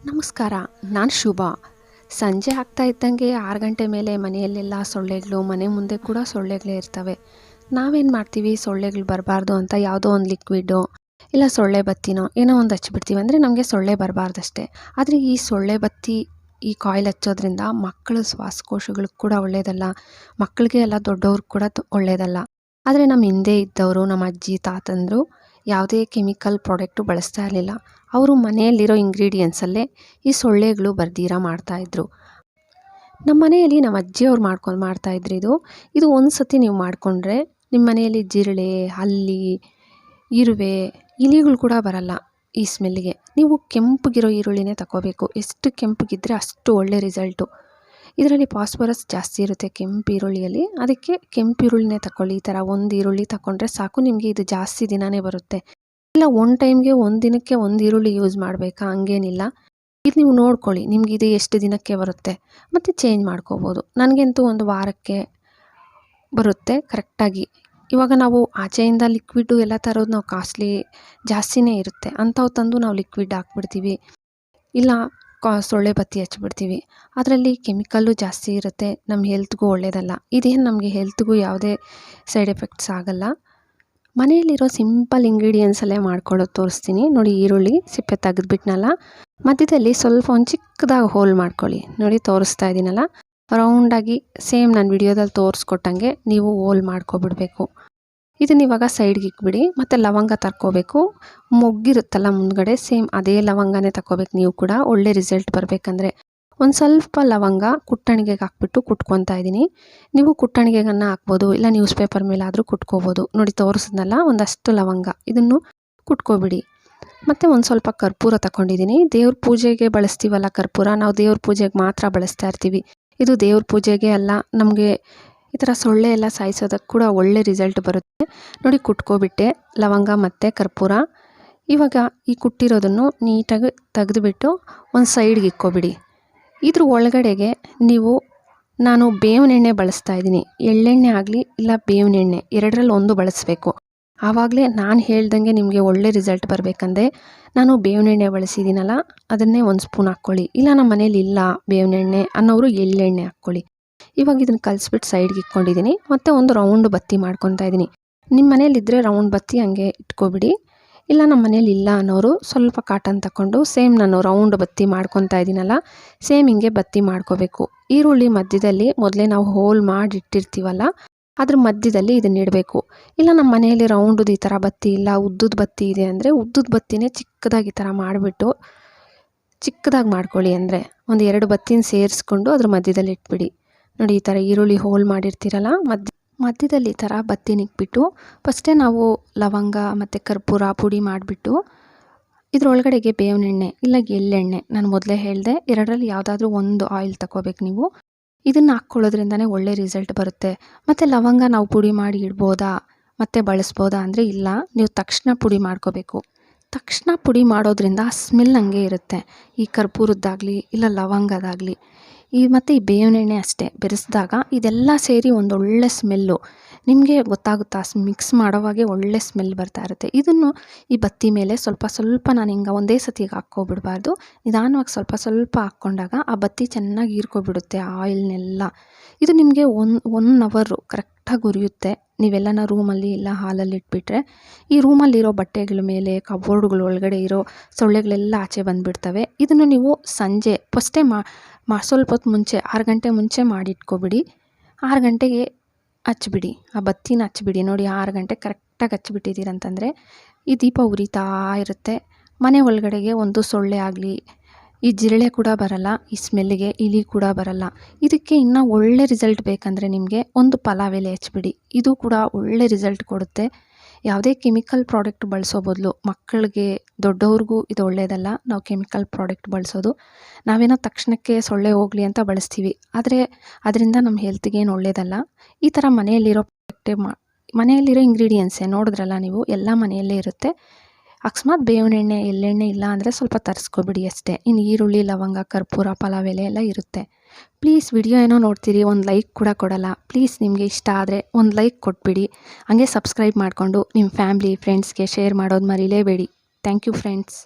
ನಮಸ್ಕಾರ. ನಾನು ಶುಭ. ಸಂಜೆ ಆಗ್ತಾ ಇದ್ದಂಗೆ 6 ಗಂಟೆ ಮೇಲೆ ಮನೆಯಲ್ಲೆಲ್ಲ ಸೊಳ್ಳೆಗಳು, ಮನೆ ಮುಂದೆ ಕೂಡ ಸೊಳ್ಳೆಗಳೇ ಇರ್ತವೆ. ನಾವೇನು ಮಾಡ್ತೀವಿ, ಸೊಳ್ಳೆಗಳು ಬರಬಾರ್ದು ಅಂತ ಯಾವುದೋ ಒಂದು ಲಿಕ್ವಿಡ್ಡು ಇಲ್ಲ ಸೊಳ್ಳೆ ಬತ್ತಿನೋ ಏನೋ ಒಂದು ಹಚ್ಬಿಡ್ತೀವಿ. ಅಂದರೆ ನಮಗೆ ಸೊಳ್ಳೆ ಬರಬಾರ್ದಷ್ಟೇ. ಆದರೆ ಈ ಸೊಳ್ಳೆ ಬತ್ತಿ, ಈ ಕಾಯಿಲ್ ಹಚ್ಚೋದ್ರಿಂದ ಮಕ್ಕಳ ಶ್ವಾಸಕೋಶಗಳಿಗೆ ಕೂಡ ಒಳ್ಳೆಯದಲ್ಲ, ಮಕ್ಕಳಿಗೆ ಎಲ್ಲ ದೊಡ್ಡವ್ರಿಗೆ ಕೂಡ ಒಳ್ಳೆಯದಲ್ಲ. ಆದರೆ ನಮ್ಮ ಹಿಂದೆ ಇದ್ದವರು, ನಮ್ಮ ಅಜ್ಜಿ ತಾತಂದರು ಯಾವುದೇ ಕೆಮಿಕಲ್ ಪ್ರಾಡಕ್ಟು ಬಳಸ್ತಾ ಇರಲಿಲ್ಲ. ಅವರು ಮನೆಯಲ್ಲಿರೋ ಇಂಗ್ರೀಡಿಯೆಂಟ್ಸಲ್ಲೇ ಈ ಸೊಳ್ಳೆಗಳು ಬರ್ದಿರ ಮಾಡ್ತಾಯಿದ್ರು. ನಮ್ಮ ಮನೆಯಲ್ಲಿ ನಮ್ಮ ಅಜ್ಜಿಯವ್ರು ಮಾಡ್ತಾಯಿದ್ರು. ಇದು ಒಂದು ಸತಿ ನೀವು ಮಾಡಿಕೊಂಡ್ರೆ ನಿಮ್ಮ ಮನೆಯಲ್ಲಿ ಜಿರಳೆ, ಹಲ್ಲಿ, ಇರುವೆ, ಇಲಿಗಳು ಕೂಡ ಬರಲ್ಲ ಈ ಸ್ಮೆಲ್ಗೆ. ನೀವು ಕೆಂಪಗಿರೋ ಈರುಳ್ಳಿನೇ ತಗೋಬೇಕು. ಎಷ್ಟು ಕೆಂಪಗಿದ್ದರೆ ಅಷ್ಟು ಒಳ್ಳೆ ರಿಸಲ್ಟು. ಇದರಲ್ಲಿ ಫಾಸ್ಫರಸ್ ಜಾಸ್ತಿ ಇರುತ್ತೆ ಕೆಂಪು ಈರುಳ್ಳಿಯಲ್ಲಿ. ಅದಕ್ಕೆ ಕೆಂಪು ಈರುಳ್ಳಿನೇ ತಗೊಳ್ಳಿ. ಈ ಥರ ಒಂದು ಈರುಳ್ಳಿ ತಗೊಂಡ್ರೆ ಸಾಕು, ನಿಮಗೆ ಇದು ಜಾಸ್ತಿ ದಿನವೇ ಬರುತ್ತೆ. ಇಲ್ಲ ಒಂದು ಟೈಮ್ಗೆ ಒಂದು ದಿನಕ್ಕೆ ಒಂದು ಈರುಳ್ಳಿ ಯೂಸ್ ಮಾಡಬೇಕಾ ಹಂಗೇನಿಲ್ಲ. ಇದು ನೀವು ನೋಡ್ಕೊಳ್ಳಿ, ನಿಮ್ಗೆ ಇದು ಎಷ್ಟು ದಿನಕ್ಕೆ ಬರುತ್ತೆ ಮತ್ತು ಚೇಂಜ್ ಮಾಡ್ಕೋಬೋದು. ನನಗಂತೂ ಒಂದು ವಾರಕ್ಕೆ ಬರುತ್ತೆ ಕರೆಕ್ಟಾಗಿ. ಇವಾಗ ನಾವು ಆಚೆಯಿಂದ ಲಿಕ್ವಿಡ್ಡು ಎಲ್ಲ ತರೋದು ನಾವು ಕಾಸ್ಟ್ಲಿ ಜಾಸ್ತಿನೇ ಇರುತ್ತೆ. ಅಂಥವು ತಂದು ನಾವು ಲಿಕ್ವಿಡ್ ಹಾಕ್ಬಿಡ್ತೀವಿ, ಇಲ್ಲ ಸೊಳ್ಳೆ ಬತ್ತಿ ಹಚ್ಬಿಡ್ತೀವಿ. ಅದರಲ್ಲಿ ಕೆಮಿಕಲ್ಲು ಜಾಸ್ತಿ ಇರುತ್ತೆ, ನಮ್ಮ ಹೆಲ್ತ್ಗೂ ಒಳ್ಳೆಯದಲ್ಲ. ಇದೇನು ನಮಗೆ ಹೆಲ್ತ್ಗೂ ಯಾವುದೇ ಸೈಡ್ ಎಫೆಕ್ಟ್ಸ್ ಆಗಲ್ಲ. ಮನೆಯಲ್ಲಿರೋ ಸಿಂಪಲ್ ಇಂಗ್ರೀಡಿಯೆಂಟ್ಸಲ್ಲೇ ಮಾಡ್ಕೊಳ್ಳೋದು ತೋರಿಸ್ತೀನಿ ನೋಡಿ. ಈರುಳ್ಳಿ ಸಿಪ್ಪೆ ತೆಗೆದ್ಬಿಟ್ನಲ್ಲ, ಮಧ್ಯದಲ್ಲಿ ಸ್ವಲ್ಪ ಒಂದು ಚಿಕ್ಕದಾಗಿ ಹೋಲ್ ಮಾಡ್ಕೊಳ್ಳಿ. ನೋಡಿ ತೋರಿಸ್ತಾ ಇದ್ದೀನಲ್ಲ, ರೌಂಡಾಗಿ ಸೇಮ್ ನಾನು ವಿಡಿಯೋದಲ್ಲಿ ತೋರಿಸ್ಕೊಟ್ಟಂಗೆ ನೀವು ಹೋಲ್ ಮಾಡ್ಕೊಬಿಡ್ಬೇಕು. ಇದನ್ನ ಇವಾಗ ಸೈಡ್ಗೆ ಇಕ್ಬಿಡಿ. ಮತ್ತು ಲವಂಗ ತರ್ಕೋಬೇಕು. ಮೊಗ್ಗಿರುತ್ತಲ್ಲ ಮುಂದ್ಗಡೆ, ಸೇಮ್ ಅದೇ ಲವಂಗನೇ ತಗೋಬೇಕು ನೀವು ಕೂಡ, ಒಳ್ಳೆ ರಿಸಲ್ಟ್ ಬರಬೇಕಂದ್ರೆ. ಒಂದು ಸ್ವಲ್ಪ ಲವಂಗ ಕುಟ್ಟಣಿಗೆಗೆ ಹಾಕ್ಬಿಟ್ಟು ಕುಟ್ಕೊತಾ ಇದ್ದೀನಿ. ನೀವು ಕುಟ್ಟಣಿಗೆಗನ್ನು ಹಾಕ್ಬೋದು, ಇಲ್ಲ ನ್ಯೂಸ್ ಪೇಪರ್ ಮೇಲಾದರೂ ಕುಟ್ಕೋಬೋದು. ನೋಡಿ ತೋರಿಸಿದ್ನಲ್ಲ, ಒಂದಷ್ಟು ಲವಂಗ ಇದನ್ನು ಕುಟ್ಕೊಬಿಡಿ. ಮತ್ತು ಒಂದು ಸ್ವಲ್ಪ ಕರ್ಪೂರ ತಗೊಂಡಿದ್ದೀನಿ. ದೇವ್ರ ಪೂಜೆಗೆ ಬಳಸ್ತೀವಲ್ಲ ಕರ್ಪೂರ, ನಾವು ದೇವ್ರ ಪೂಜೆಗೆ ಮಾತ್ರ ಬಳಸ್ತಾ ಇರ್ತೀವಿ. ಇದು ದೇವ್ರ ಪೂಜೆಗೆ ಅಲ್ಲ, ನಮಗೆ ಈ ಥರ ಸೊಳ್ಳೆ ಎಲ್ಲ ಸಾಯಿಸೋದಕ್ಕೆ ಕೂಡ ಒಳ್ಳೆ ರಿಸಲ್ಟ್ ಬರುತ್ತೆ. ನೋಡಿ ಕುಟ್ಕೊಬಿಟ್ಟೆ ಲವಂಗ ಮತ್ತು ಕರ್ಪೂರ. ಇವಾಗ ಈ ಕುಟ್ಟಿರೋದನ್ನು ನೀಟಾಗಿ ತೆಗೆದುಬಿಟ್ಟು ಒಂದು ಸೈಡ್ಗೆ ಇಕ್ಕೊಬಿಡಿ. ಇದ್ರ ಒಳಗಡೆಗೆ ನಾನು ಬೇವಿನ ಎಣ್ಣೆ ಬಳಸ್ತಾ ಇದ್ದೀನಿ. ಎಳ್ಳೆಣ್ಣೆ ಆಗಲಿ ಇಲ್ಲ ಬೇವಿನ ಎಣ್ಣೆ, ಎರಡರಲ್ಲಿ ಒಂದು ಬಳಸಬೇಕು. ಆವಾಗಲೇ ನಾನು ಹೇಳ್ದಂಗೆ ನಿಮಗೆ ಒಳ್ಳೆ ರಿಸಲ್ಟ್ ಬರಬೇಕಂದ್ರೆ ನಾನು ಬೇವಿನ ಎಣ್ಣೆ ಬಳಸಿದ್ದೀನಲ್ಲ, ಅದನ್ನೇ ಒಂದು ಸ್ಪೂನ್ ಹಾಕ್ಕೊಳ್ಳಿ. ಇಲ್ಲ ನಮ್ಮ ಮನೇಲಿ ಇಲ್ಲ ಬೇವಿನ ಎಣ್ಣೆ ಅನ್ನೋರು ಎಳ್ಳೆಣ್ಣೆ ಹಾಕ್ಕೊಳ್ಳಿ. ಇವಾಗ ಇದನ್ನು ಕಲಿಸ್ಬಿಟ್ಟು ಸೈಡ್ಗೆ ಇಟ್ಕೊಂಡಿದ್ದೀನಿ. ಮತ್ತು ಒಂದು ರೌಂಡ್ ಬತ್ತಿ ಮಾಡ್ಕೊತಾ ಇದ್ದೀನಿ. ನಿಮ್ಮ ಮನೇಲಿದ್ದರೆ ರೌಂಡ್ ಬತ್ತಿ ಹಂಗೆ ಇಟ್ಕೊಬಿಡಿ. ಇಲ್ಲ ನಮ್ಮ ಮನೇಲಿ ಇಲ್ಲ ಅನ್ನೋರು ಸ್ವಲ್ಪ ಕಾಟನ್ ತಗೊಂಡು ಸೇಮ್ ನಾನು ರೌಂಡ್ ಬತ್ತಿ ಮಾಡ್ಕೊತಾ ಇದ್ದೀನಲ್ಲ, ಸೇಮ್ ಹಿಂಗೆ ಬತ್ತಿ ಮಾಡ್ಕೋಬೇಕು. ಈರುಳ್ಳಿ ಮಧ್ಯದಲ್ಲಿ ಮೊದಲೇ ನಾವು ಹೋಲ್ ಮಾಡಿ ಇಟ್ಟಿರ್ತೀವಲ್ಲ, ಅದ್ರ ಮಧ್ಯದಲ್ಲಿ ಇದನ್ನ ಇಡಬೇಕು. ಇಲ್ಲ ನಮ್ಮ ಮನೆಯಲ್ಲಿ ರೌಂಡದು ಈ ಥರ ಬತ್ತಿ ಇಲ್ಲ, ಉದ್ದದ ಬತ್ತಿ ಇದೆ ಅಂದರೆ ಉದ್ದದ ಬತ್ತಿನೇ ಚಿಕ್ಕದಾಗಿ ಈ ಥರ ಮಾಡಿಬಿಟ್ಟು ಚಿಕ್ಕದಾಗಿ ಮಾಡ್ಕೊಳ್ಳಿ. ಅಂದರೆ ಒಂದು 2 ಬತ್ತಿನ ಸೇರಿಸ್ಕೊಂಡು ಅದ್ರ ಮಧ್ಯದಲ್ಲಿ ಇಟ್ಬಿಡಿ. ನೋಡಿ ಈ ಥರ ಈರುಳ್ಳಿ ಹೋಲ್ ಮಾಡಿರ್ತೀರಲ್ಲ, ಮಧ್ಯದಲ್ಲಿ ಈ ಥರ ಬತ್ತಿನಿಕ್ಬಿಟ್ಟು ಫಸ್ಟೇ ನಾವು ಲವಂಗ ಮತ್ತು ಕರ್ಪೂರ ಪುಡಿ ಮಾಡಿಬಿಟ್ಟು ಇದರೊಳಗಡೆಗೆ ಬೇವಿನ ಎಣ್ಣೆ ಇಲ್ಲ ಎಳ್ಳೆಣ್ಣೆ, ನಾನು ಮೊದಲೇ ಹೇಳಿದೆ, ಎರಡರಲ್ಲಿ ಯಾವುದಾದ್ರೂ ಒಂದು ಆಯಿಲ್ ತಗೋಬೇಕು ನೀವು. ಇದನ್ನು ಹಾಕ್ಕೊಳ್ಳೋದ್ರಿಂದನೇ ಒಳ್ಳೆ ರಿಸಲ್ಟ್ ಬರುತ್ತೆ. ಮತ್ತು ಲವಂಗ ನಾವು ಪುಡಿ ಮಾಡಿ ಇಡ್ಬೋದಾ ಮತ್ತು ಬಳಸ್ಬೋದಾ ಅಂದರೆ ಇಲ್ಲ, ನೀವು ತಕ್ಷಣ ಪುಡಿ ಮಾಡ್ಕೋಬೇಕು. ತಕ್ಷಣ ಪುಡಿ ಮಾಡೋದ್ರಿಂದ ಆ ಸ್ಮೆಲ್ ಹಂಗೆ ಇರುತ್ತೆ, ಈ ಕರ್ಪೂರದ್ದಾಗಲಿ ಇಲ್ಲ ಲವಂಗದಾಗಲಿ. ಮತ್ತು ಈ ಬೇವಿನ ಎಣ್ಣೆ ಅಷ್ಟೇ ಬೆರೆಸಿದಾಗ ಇದೆಲ್ಲ ಸೇರಿ ಒಂದೊಳ್ಳೆ ಸ್ಮೆಲ್ಲು ನಿಮಗೆ ಗೊತ್ತಾಗುತ್ತಾ. ಮಿಕ್ಸ್ ಮಾಡೋವಾಗೆ ಒಳ್ಳೆ ಸ್ಮೆಲ್ ಬರ್ತಾ ಇರುತ್ತೆ. ಇದನ್ನು ಈ ಬತ್ತಿ ಮೇಲೆ ಸ್ವಲ್ಪ ಸ್ವಲ್ಪ ನಾನು ಹಿಂಗೆ ಒಂದೇ ಸತಿಗೆ ಹಾಕ್ಕೊಬಿಡಬಾರ್ದು, ನಿಧಾನವಾಗಿ ಸ್ವಲ್ಪ ಸ್ವಲ್ಪ ಹಾಕ್ಕೊಂಡಾಗ ಆ ಬತ್ತಿ ಚೆನ್ನಾಗಿ ಹೀರ್ಕೊಬಿಡುತ್ತೆ ಆ ಆಯಿಲ್ನೆಲ್ಲ. ಇದು ನಿಮಗೆ 1 ಅವರು ಕರೆಕ್ಟಾಗಿ ಉರಿಯುತ್ತೆ. ನೀವೆಲ್ಲನ ರೂಮಲ್ಲಿ ಇಲ್ಲ ಹಾಲಲ್ಲಿ ಇಟ್ಬಿಟ್ರೆ ಈ ರೂಮಲ್ಲಿರೋ ಬಟ್ಟೆಗಳ ಮೇಲೆ, ಕಬೋರ್ಡ್ಗಳ ಒಳಗಡೆ ಇರೋ ಸೊಳ್ಳೆಗಳೆಲ್ಲ ಆಚೆ ಬಂದುಬಿಡ್ತವೆ. ಇದನ್ನು ನೀವು ಸಂಜೆ ಫಸ್ಟೇ ಸ್ವಲ್ಪ ಹೊತ್ತು ಮುಂಚೆ 6 ಗಂಟೆ ಮುಂಚೆ ಮಾಡಿಟ್ಕೊಬಿಡಿ. 6 ಗಂಟೆಗೆ ಹಚ್ಬಿಡಿ, ಆ ಬತ್ತಿನ ಹಚ್ಬಿಡಿ. ನೋಡಿ 6 ಗಂಟೆ ಕರೆಕ್ಟಾಗಿ ಹಚ್ಬಿಟ್ಟಿದ್ದೀರಂತಂದರೆ ಈ ದೀಪ ಉರಿತಾ ಇರುತ್ತೆ. ಮನೆ ಒಳಗಡೆಗೆ ಒಂದು ಸೊಳ್ಳೆ ಆಗಲಿ, ಈ ಜಿರಳೆ ಕೂಡ ಬರಲ್ಲ, ಈ ಸ್ಮೆಲ್ಗೆ ಇಲಿ ಕೂಡ ಬರಲ್ಲ. ಇದಕ್ಕೆ ಇನ್ನೂ ಒಳ್ಳೆ ರಿಸಲ್ಟ್ ಬೇಕಂದರೆ ನಿಮಗೆ ಒಂದು ಪಲಾವ್ ಎಲೆ ಹಚ್ಬಿಡಿ. ಇದು ಕೂಡ ಒಳ್ಳೆ ರಿಸಲ್ಟ್ ಕೊಡುತ್ತೆ. ಯಾವುದೇ ಕೆಮಿಕಲ್ ಪ್ರಾಡಕ್ಟ್ ಬಳಸೋ ಬದಲು ಮಕ್ಕಳಿಗೆ ದೊಡ್ಡವ್ರಿಗೂ ಇದು ಒಳ್ಳೆಯದಲ್ಲ ನಾವು ಕೆಮಿಕಲ್ ಪ್ರಾಡಕ್ಟ್ ಬಳಸೋದು. ನಾವೇನೋ ತಕ್ಷಣಕ್ಕೆ ಸೊಳ್ಳೆ ಹೋಗಲಿ ಅಂತ ಬಳಸ್ತೀವಿ, ಆದರೆ ಅದರಿಂದ ನಮ್ಮ ಹೆಲ್ತ್ಗೆ ಏನು ಒಳ್ಳೆಯದಲ್ಲ. ಈ ಥರ ಮನೆಯಲ್ಲಿರೋ ಮನೆಯಲ್ಲಿರೋ ಇಂಗ್ರೀಡಿಯೆಂಟ್ಸೇ ನೋಡಿದ್ರಲ್ಲ ನೀವು, ಎಲ್ಲ ಮನೆಯಲ್ಲೇ ಇರುತ್ತೆ. ಅಕಸ್ಮಾತ್ ಬೇವಿನ ಎಣ್ಣೆ ಎಳ್ಳೆಣ್ಣೆ ಇಲ್ಲ ಅಂದರೆ ಸ್ವಲ್ಪ ತರಿಸ್ಕೊಬಿಡಿ ಅಷ್ಟೇ. ಇನ್ನು ಈರುಳ್ಳಿ ಲವಂಗ ಕರ್ಪೂರ ಪಲಾವ್ ಎಲೆ ಎಲ್ಲ ಇರುತ್ತೆ. ಪ್ಲೀಸ್ ವಿಡಿಯೋ ಏನೋ ನೋಡ್ತೀರಿ, ಒಂದು ಲೈಕ್ ಕೂಡ ಕೊಡಲ್ಲ. ಪ್ಲೀಸ್ ನಿಮಗೆ ಇಷ್ಟ ಆದರೆ ಒಂದು ಲೈಕ್ ಕೊಟ್ಬಿಡಿ. ಹಂಗೆ ಸಬ್ಸ್ಕ್ರೈಬ್ ಮಾಡಿಕೊಂಡು ನಿಮ್ಮ ಫ್ಯಾಮ್ಲಿ ಫ್ರೆಂಡ್ಸ್ಗೆ ಶೇರ್ ಮಾಡೋದು ಮರಿಲೇಬೇಡಿ. Thank you friends.